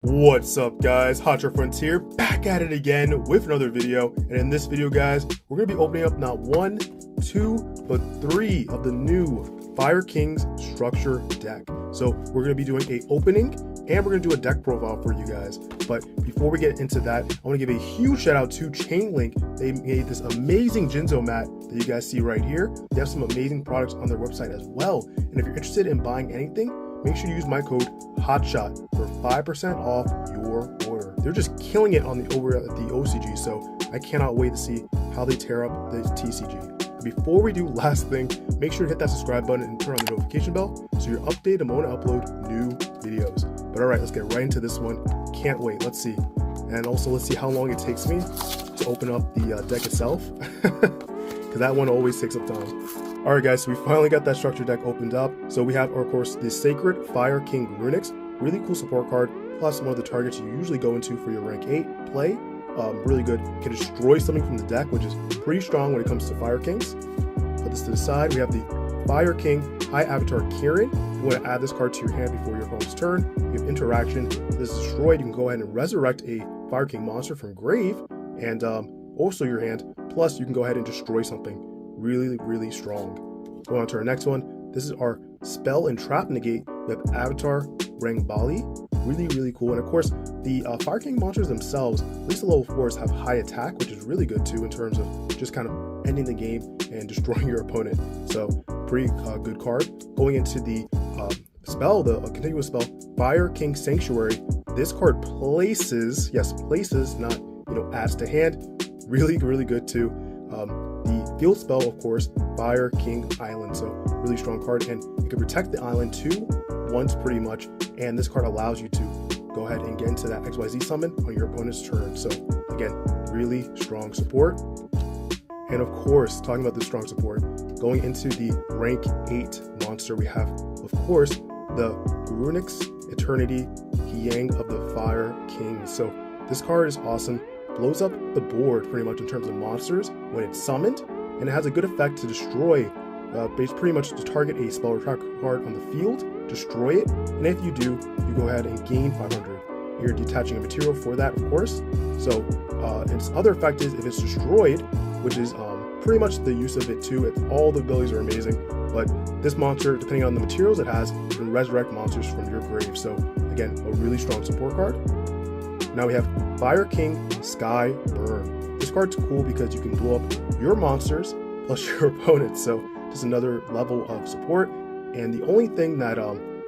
What's up guys, HOTSHOTFRONTIER back at it again with another video. And in this video guys, we're going to be opening up not one, two, but three of the new Fire Kings structure deck. So we're going to be doing a opening and we're going to do a deck profile for you guys. But before we get into that, I want to give a huge shout out to Chainlink. They made this amazing Jinzo mat that you guys see right here. They have some amazing products on their website as well. And if you're interested in buying anything, make sure you use my code HOTSHOT for 5% off your order. They're just killing it on the over at the OCG, so I cannot wait to see how they tear up the TCG. Before we do last thing, make sure to hit that subscribe button and turn on the notification bell so you're updated the moment I upload new videos. But alright, let's get right into this one. Can't wait, let's see. And also let's see how long it takes me to open up the deck itself, because that one always takes up time. Alright guys, so we finally got that structure deck opened up. So we have, of course, the Sacred Fire King Runix, really cool support card, plus one of the targets you usually go into for your rank 8 play. Really good, can destroy something from the deck, which is pretty strong when it comes to Fire Kings. Put this to the side. We have the Fire King High Avatar Kirin. You want to add this card to your hand before your opponent's turn. You have interaction. If this is destroyed, you can go ahead and resurrect a Fire King monster from grave, and also your hand, plus you can go ahead and destroy something. Really strong. Going on to our next one. This is our Spell and Trap Negate. We have Avatar Rangbali. Really cool. And of course, the Fire King monsters themselves, at least the level 4s, have high attack, which is really good too in terms of just kind of ending the game and destroying your opponent. So pretty good card. Going into the spell, the continuous spell, Fire King Sanctuary. This card places, yes, places, not adds to hand. Really good too. The field spell, of course, Fire King Island. So really strong card, and you can protect the island once pretty much. And this card allows you to go ahead and get into that XYZ summon on your opponent's turn. So again, really strong support. And of course, talking about the strong support, going into the rank 8 monster, we have, of course, the Runix Eternity Yang of the Fire King. So this card is awesome. Blows up the board pretty much in terms of monsters when it's summoned, and it has a good effect to destroy, pretty much to target a spell or attack card on the field, destroy it, and if you do, you go ahead and gain 500. You're detaching a material for that, of course. So its other effect is if it's destroyed, which is pretty much the use of it too. All the abilities are amazing, but this monster, depending on the materials it has, can resurrect monsters from your grave. So again, a really strong support card. Now we have Fire King Sky Burn. This card's cool because you can blow up your monsters plus your opponents, so just another level of support. And the only thing that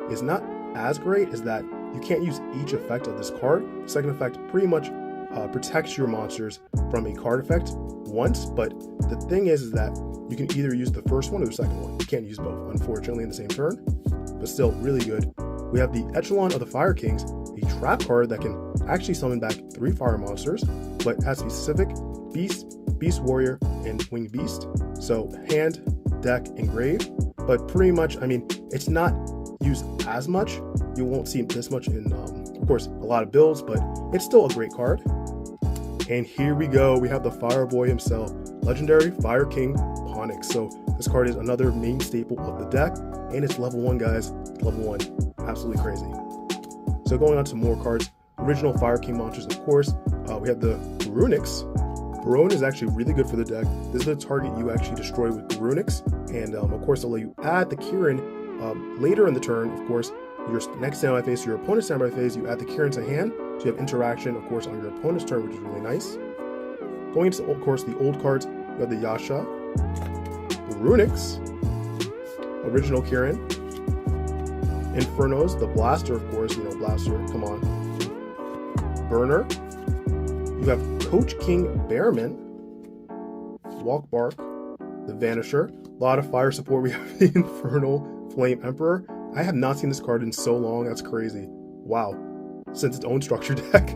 is not as great is that you can't use each effect of this card. The second effect pretty much protects your monsters from a card effect once, but the thing is that you can either use the first one or the second one. You can't use both, unfortunately, in the same turn, but still really good. We have the Echelon of the Fire Kings, a trap card that can actually summon back 3 fire monsters, but has to be specific: Beast, Beast Warrior, and Winged Beast. So hand, deck, and grave. But pretty much, I mean, it's not used as much. You won't see this much in, of course, a lot of builds, but it's still a great card. And here we go. We have the Fire Boy himself, Legendary Fire King Ponix. So this card is another main staple of the deck, and it's level 1, guys. Level 1. Absolutely crazy. So going on to more cards. Original Fire King monsters, of course. We have the Runix. Barone is actually really good for the deck. This is the target you actually destroy with the Runix. And of course, they'll let you add the Kirin later in the turn. Of course, your next standby phase, your opponent's standby phase, you add the Kirin to hand. So you have interaction, of course, on your opponent's turn, which is really nice. Going into, of course, the old cards, you have the Yasha, the Runix, original Kirin, Infernos, the Blaster, of course, Blaster, come on. Burner. You have Coach King Bearman, Walk Bark, the Vanisher. A lot of fire support. We have the Infernal Flame Emperor. I have not seen this card in so long. That's crazy. Wow. Since its own structure deck.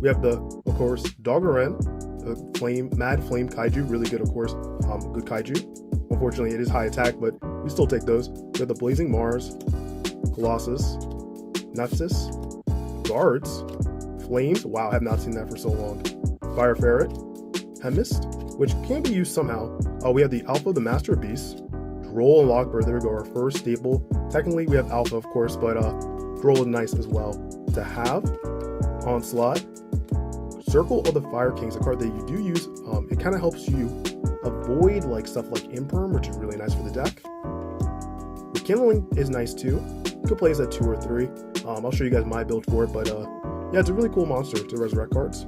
We have the, of course, Doggeren, the Mad Flame Kaiju. Really good, of course. Good Kaiju. Unfortunately, it is high attack, but we still take those. We have the Blazing Mars, Colossus, Nepsis, Guards, Flames. Wow, I have not seen that for so long. Fire Ferret, Hemist, which can be used somehow. We have the Alpha, the Master of Beasts, Droll and Lockbird. There we go, our first staple. Technically, we have Alpha, of course, but Droll is nice as well. to have Onslaught. Circle of the Fire Kings, a card that you do use. It kind of helps you avoid like stuff like Imperm, which is really nice for the deck. Chainlink is nice too. You could play this at 2 or 3. I'll show you guys my build for it, but yeah, it's a really cool monster to resurrect cards.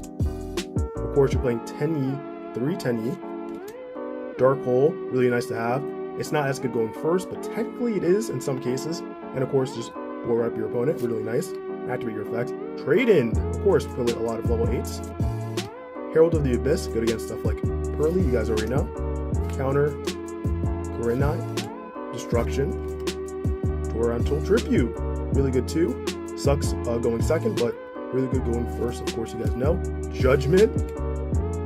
Of course, you're playing 10E, 3 10E. Dark Hole, really nice to have. It's not as good going first, but technically it is in some cases. And of course, just blow up your opponent, really nice. Activate your effect. Trade in, of course, play a lot of level 8s. Herald of the Abyss, good against stuff like Pearly, you guys already know. Counter, Korinai, Destruction, Torrential Tribute, really good too. Sucks going second, but really good going first, of course, you guys know. Judgment,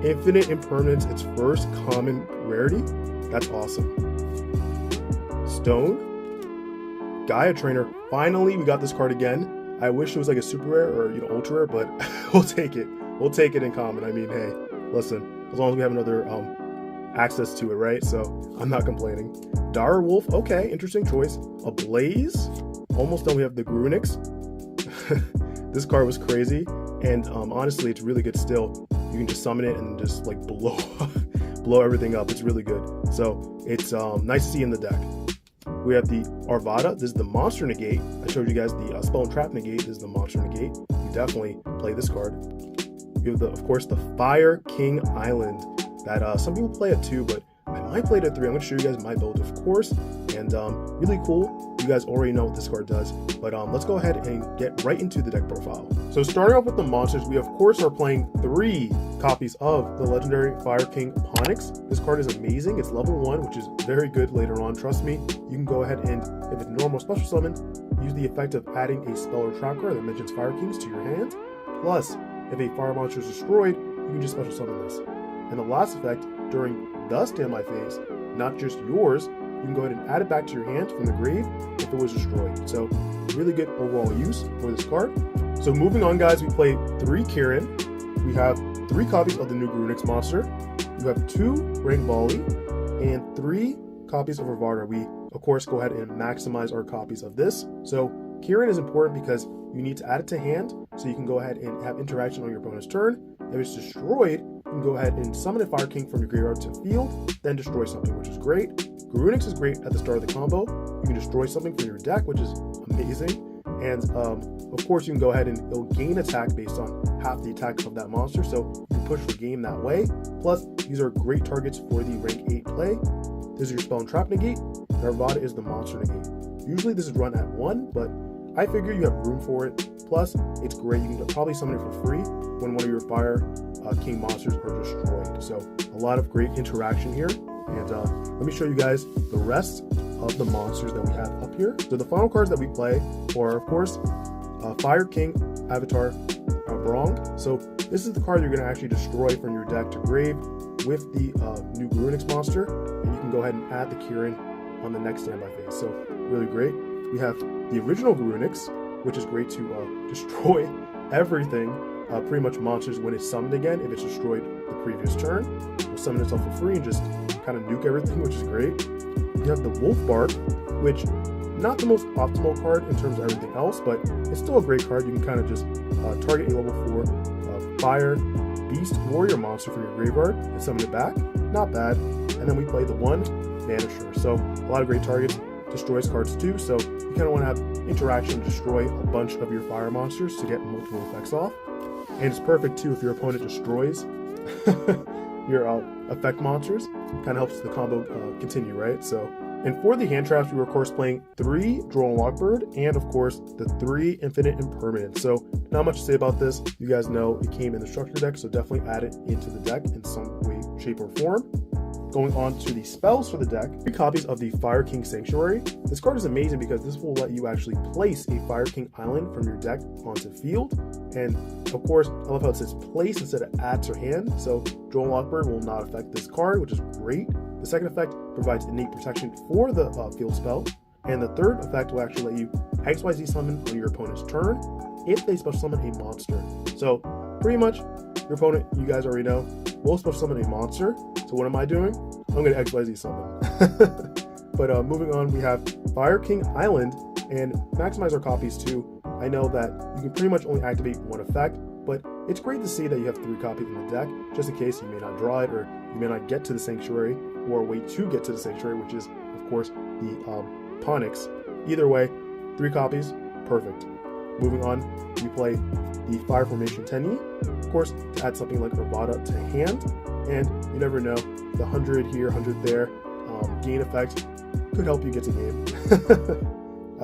Infinite Impermanence, its first common rarity. That's awesome. Stone, Gaia Trainer. Finally, we got this card again. I wish it was like a super rare or ultra rare, but we'll take it. We'll take it in common. I mean, hey, listen, as long as we have another access to it, right? So I'm not complaining. Dire Wolf, okay, interesting choice. Ablaze, almost done. We have the Grunix. This card was crazy, and honestly, it's really good still. You can just summon it and just like blow everything up. It's really good. So it's nice to see in the deck. We have the Arvada. This is the monster negate. I showed you guys the spell and trap negate. This is the monster negate. You definitely play this card. You have of course, the Fire King Island that some people play at 2, but I might play it at 3. I'm going to show you guys my build, of course, and really cool. You guys already know what this card does, but let's go ahead and get right into the deck profile. So starting off with the monsters, we of course are playing 3 copies of the legendary Fire King Ponix. This card is amazing. It's level 1, which is very good later on. Trust me, you can go ahead and, if it's normal special summon, use the effect of adding a spell or trap card that mentions Fire Kings to your hand. Plus, if a fire monster is destroyed, you can just special summon this. And the last effect, during the standby phase, not just yours, you can go ahead and add it back to your hand from the grave if it was destroyed. So really good overall use for this card. So moving on, guys, we play 3 Kirin. We have 3 copies of the new Grunix monster. You have 2 Rank Volley and 3 copies of Arvada. We of course go ahead and maximize our copies of this. So Kirin is important because you need to add it to hand, so you can go ahead and have interaction on your opponent's turn. If it's destroyed, you can go ahead and summon a Fire King from your graveyard to field, then destroy something, which is great. Grunix is great at the start of the combo. You can destroy something from your deck, which is amazing. And of course, you can go ahead and it'll gain attack based on half the attack of that monster, so you can push the game that way. Plus, these are great targets for the rank 8 play. This is your spell and trap negate. Arvada is the monster negate. Usually this is run at 1, but I figure you have room for it. Plus, it's great. You can probably summon it for free when one of your Fire King monsters are destroyed. So a lot of great interaction here. And let me show you guys the rest of the monsters that we have up here. So the final cards that we play are, of course, Fire King Avatar Brong. So this is the card you're going to actually destroy from your deck to grave with the new Grunix monster. And you can go ahead and add the Kirin on the next standby phase. So really great. We have the original Grunix, which is great to destroy everything, pretty much monsters when it's summoned again. If it's destroyed the previous turn, it'll summon itself for free and just kind of nuke everything, which is great. You have the Wolf Bark, which not the most optimal card in terms of everything else, but it's still a great card. You can kind of just target a level 4 Fire Beast Warrior monster from your graveyard and summon it back. Not bad. And then we play the 1 Vanisher. So a lot of great targets. Destroys cards too, so you kind of want to have interaction, destroy a bunch of your fire monsters to get multiple effects off. And it's perfect too if your opponent destroys your effect monsters. Kind of helps the combo continue, right? So, and for the hand traps, we were of course playing 3 Droll and Lockbird and of course the 3 Infinite Impermanence. So not much to say about this. You guys know it came in the structure deck, so definitely add it into the deck in some way, shape, or form. Going on to the spells for the deck, 3 copies of the Fire King Sanctuary. This card is amazing because this will let you actually place a Fire King Island from your deck onto field. And of course, I love how it says place instead of add to hand. So Droll and Lockbird will not affect this card, which is great. The second effect provides innate protection for the field spell. And the third effect will actually let you XYZ summon on your opponent's turn if they special summon a monster. So pretty much, your opponent, you guys already know, will special summon a monster. So what am I doing? I'm going to XYZ summon. But moving on, we have Fire King Island, and maximize our copies to I know that you can pretty much only activate one effect, but it's great to see that you have 3 copies in the deck, just in case you may not draw it, or you may not get to the Sanctuary, or wait to get to the Sanctuary, which is, of course, the Ponix. Either way, 3 copies, perfect. Moving on, you play the Fire Formation Tenyi, of course, to add something like Arvada to hand, and you never know, the 100 here, 100 there, gain effect could help you get to game.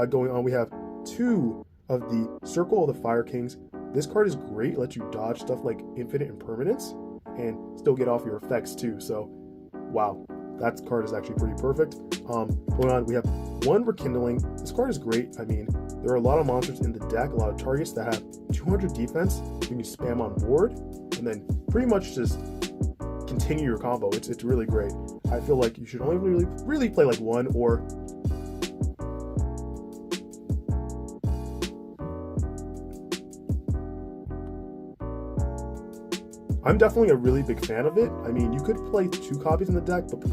Going on, we have 2 of the Circle of the Fire Kings. This card is great, lets you dodge stuff like Infinite Impermanence, and still get off your effects too, so wow, that card is actually pretty perfect. Going on, we have 1 Rekindling. This card is great. I mean, there are a lot of monsters in the deck, a lot of targets that have 200 defense. You can spam on board, and then pretty much just continue your combo. It's really great. I feel like you should only really play like 1 or I'm definitely a really big fan of it. I mean, you could play 2 copies in the deck, but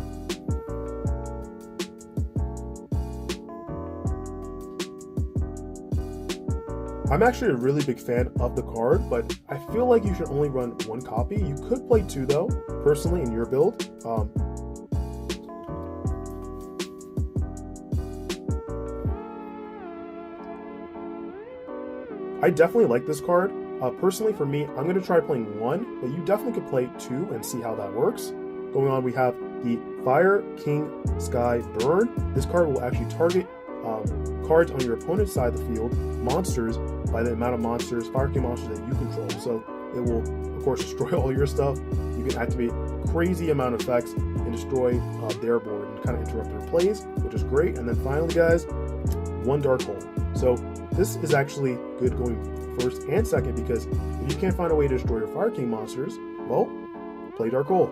I'm actually a really big fan of the card, but I feel like you should only run 1 copy. You could play 2 though, personally, in your build. I definitely like this card. Personally, for me, I'm going to try playing 1, but you definitely could play 2 and see how that works. Going on, we have the Fire King Sky Burn. This card will actually target cards on your opponent's side of the field, monsters, by the amount of monsters, Fire King monsters that you control. So it will, of course, destroy all your stuff. You can activate crazy amount of effects and destroy their board and kind of interrupt their plays, which is great. And then finally, guys, 1 Dark Hole. So this is actually good going first and second, because if you can't find a way to destroy your Fire King monsters, well, play Dark Hole.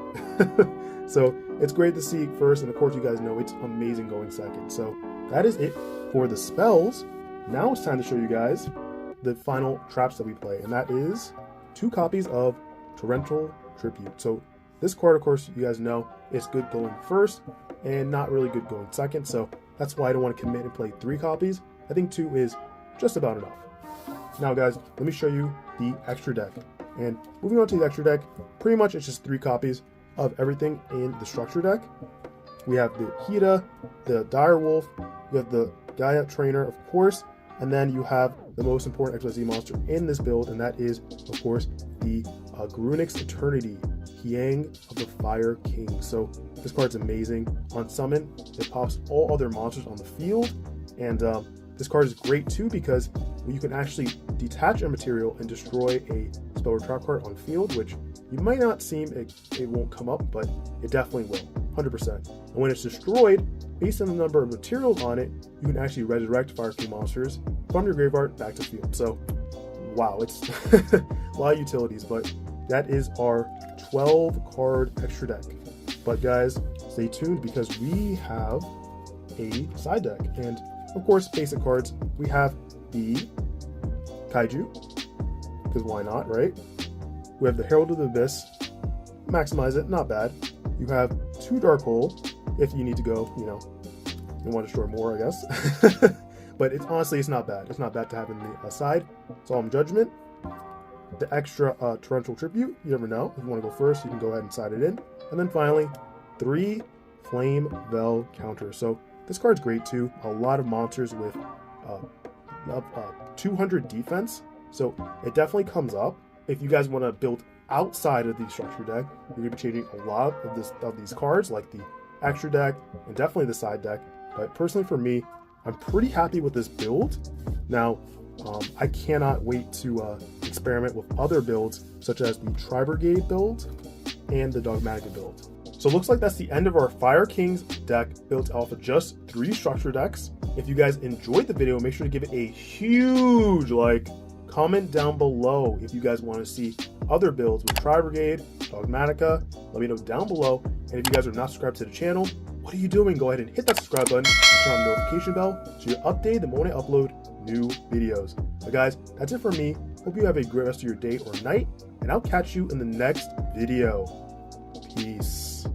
So it's great to see first, and of course you guys know it's amazing going second. So that is it for the spells. Now it's time to show you guys the final traps that we play, and that is 2 copies of Torrential Tribute. So this card, of course, you guys know is good going first and not really good going second, so that's why I don't want to commit and play 3 copies. I think 2 is just about enough. Now guys, let me show you the extra deck. And moving on to the extra deck, pretty much it's just 3 copies of everything in the structure deck. We have the Hida, the Dire Wolf, you have the Gaia Trainer, of course, and then you have the most important XYZ monster in this build, and that is, of course, the Garunix Eternity, Hyang of the Fire King. So this card's amazing. On summon, it pops all other monsters on the field, and this card is great too because you can actually detach a material and destroy a spell or trap card on field, which you might not seem it won't come up, but it definitely will, 100%. And when it's destroyed, based on the number of materials on it, you can actually resurrect Fire King monsters from your graveyard back to field. So, wow, it's a lot of utilities, but that is our 12 card extra deck. But guys, stay tuned because we have a side deck, and of course, basic cards. We have the Kaiju, because why not, right? We have the Herald of the Abyss, maximize it, not bad. You have 2 Dark Hole, if you need to go, you know, and want to destroy more, I guess. But honestly, it's not bad. It's not bad to have in the side. Solemn Judgment, the extra Torrential Tribute, you never know. If you want to go first, you can go ahead and side it in. And then finally, 3 Flame Veil counters. So this card's great too. A lot of monsters with 200 defense. So it definitely comes up. If you guys want to build outside of the structure deck, you're going to be changing a lot of these cards, like the extra deck and definitely the side deck. But personally for me, I'm pretty happy with this build. Now, I cannot wait to experiment with other builds, such as the Tri-Brigade build and the Dogmatica build. So it looks like that's the end of our Fire Kings deck built off of just 3 structure decks. If you guys enjoyed the video, make sure to give it a huge like. Comment down below if you guys want to see other builds with Tri-Brigade, Dogmatica. Let me know down below. And if you guys are not subscribed to the channel, what are you doing? Go ahead and hit that subscribe button and turn on the notification bell so you're updated the moment I upload new videos. But guys, that's it for me. Hope you have a great rest of your day or night, and I'll catch you in the next video. Peace.